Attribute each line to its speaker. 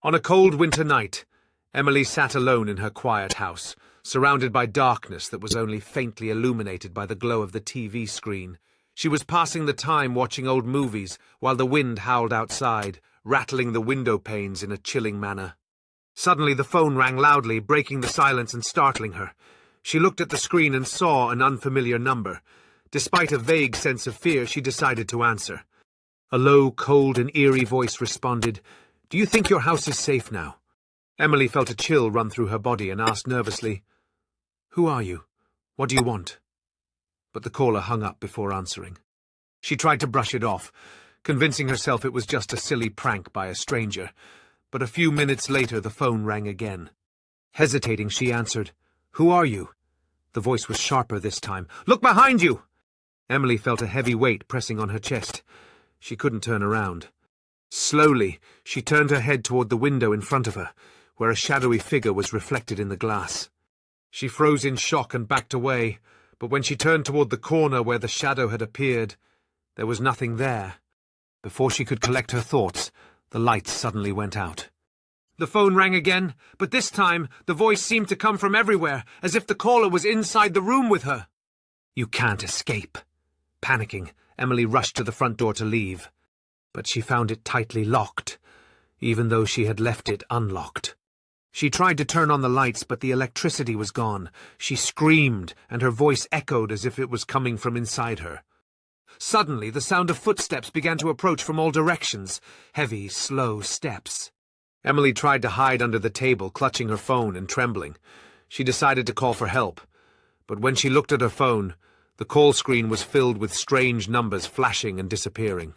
Speaker 1: On a cold winter night, Emily sat alone in her quiet house, surrounded by darkness that was only faintly illuminated by the glow of the TV screen. She was passing the time watching old movies while the wind howled outside, rattling the window panes in a chilling manner. Suddenly the phone rang loudly, breaking the silence and startling her. She looked at the screen and saw an unfamiliar number. Despite a vague sense of fear, she decided to answer. A low, cold and eerie voice responded, "Do you think your house is safe now?" Emily felt a chill run through her body and asked nervously, "Who are you? What do you want?" But the caller hung up before answering. She tried to brush it off, convincing herself it was just a silly prank by a stranger. But a few minutes later the phone rang again. Hesitating, she answered, "Who are you?" The voice was sharper this time. "Look behind you!" Emily felt a heavy weight pressing on her chest. She couldn't turn around. Slowly, she turned her head toward the window in front of her, where a shadowy figure was reflected in the glass. She froze in shock and backed away, but when she turned toward the corner where the shadow had appeared, there was nothing there. Before she could collect her thoughts, the lights suddenly went out. The phone rang again, but this time the voice seemed to come from everywhere, as if the caller was inside the room with her. "You can't escape." Panicking, Emily rushed to the front door to leave. But she found it tightly locked, even though she had left it unlocked. She tried to turn on the lights, but the electricity was gone. She screamed, and her voice echoed as if it was coming from inside her. Suddenly, the sound of footsteps began to approach from all directions, heavy, slow steps. Emily tried to hide under the table, clutching her phone and trembling. She decided to call for help, but when she looked at her phone, the call screen was filled with strange numbers flashing and disappearing.